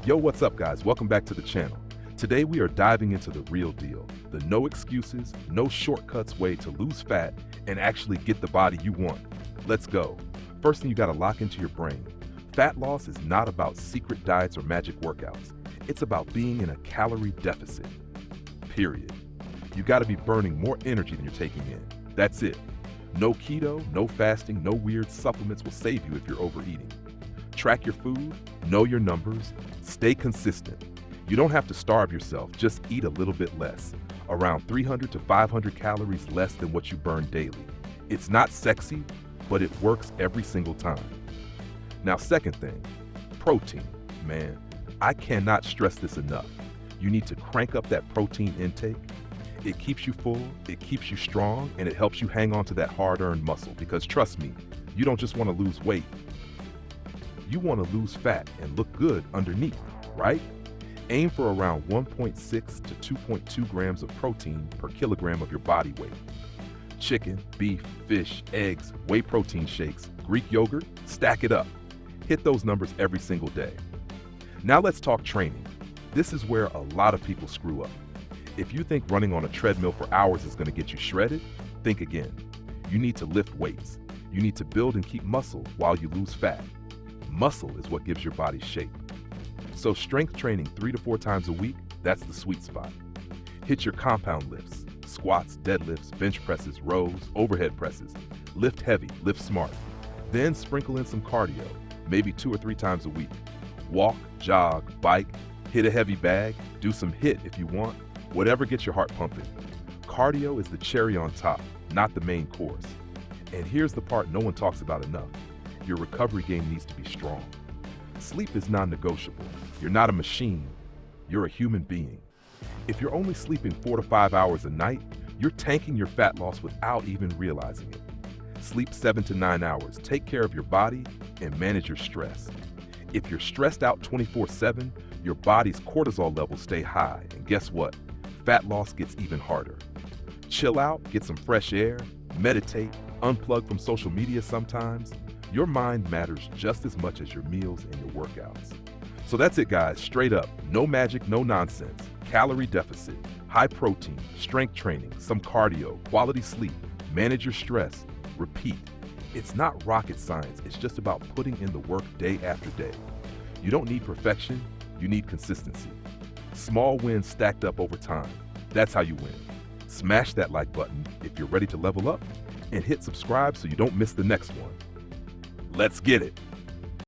Yo, what's up, guys? Welcome back to the channel. Today we are diving into the real deal, the no excuses, no shortcuts way to lose fat and actually get the body you want. Let's go. First thing you gotta lock into your brain. Fat loss is not about secret diets or magic workouts. It's about being in a calorie deficit. Period. You gotta be burning more energy than you're taking in. That's it. No keto, no fasting, no weird supplements will save you if you're overeating. Track your food, know your numbers, stay consistent. You don't have to starve yourself, just eat a little bit less, around 300 to 500 calories less than what you burn daily. It's not sexy, but it works every single time. Now, second thing, protein. Man, I cannot stress this enough. You need to crank up that protein intake. It keeps you full, it keeps you strong, and it helps you hang on to that hard-earned muscle because trust me, you don't just want to lose weight. You want to lose fat and look good underneath, right? Aim for around 1.6 to 2.2 grams of protein per kilogram of your body weight. Chicken, beef, fish, eggs, whey protein shakes, Greek yogurt, stack it up. Hit those numbers every single day. Now let's talk training. This is where a lot of people screw up. If you think running on a treadmill for hours is going to get you shredded, think again. You need to lift weights. You need to build and keep muscle while you lose fat. Muscle is what gives your body shape. So strength training 3 to 4 times a week, that's the sweet spot. Hit your compound lifts, squats, deadlifts, bench presses, rows, overhead presses. Lift heavy, lift smart. Then sprinkle in some cardio, maybe 2 or 3 times a week. Walk, jog, bike, hit a heavy bag, do some HIIT if you want, whatever gets your heart pumping. Cardio is the cherry on top, not the main course. And here's the part no one talks about enough. Your recovery game needs to be strong. Sleep is non-negotiable. You're not a machine, you're a human being. If you're only sleeping 4 to 5 hours a night, you're tanking your fat loss without even realizing it. Sleep 7 to 9 hours, take care of your body, and manage your stress. If you're stressed out 24/7, your body's cortisol levels stay high, and guess what? Fat loss gets even harder. Chill out, get some fresh air, meditate, unplug from social media sometimes. Your mind matters just as much as your meals and your workouts. So that's it, guys. Straight up, no magic, no nonsense. Calorie deficit, high protein, strength training, some cardio, quality sleep, manage your stress, repeat. It's not rocket science. It's just about putting in the work day after day. You don't need perfection. You need consistency. Small wins stacked up over time. That's how you win. Smash that like button if you're ready to level up and hit subscribe so you don't miss the next one. Let's get it.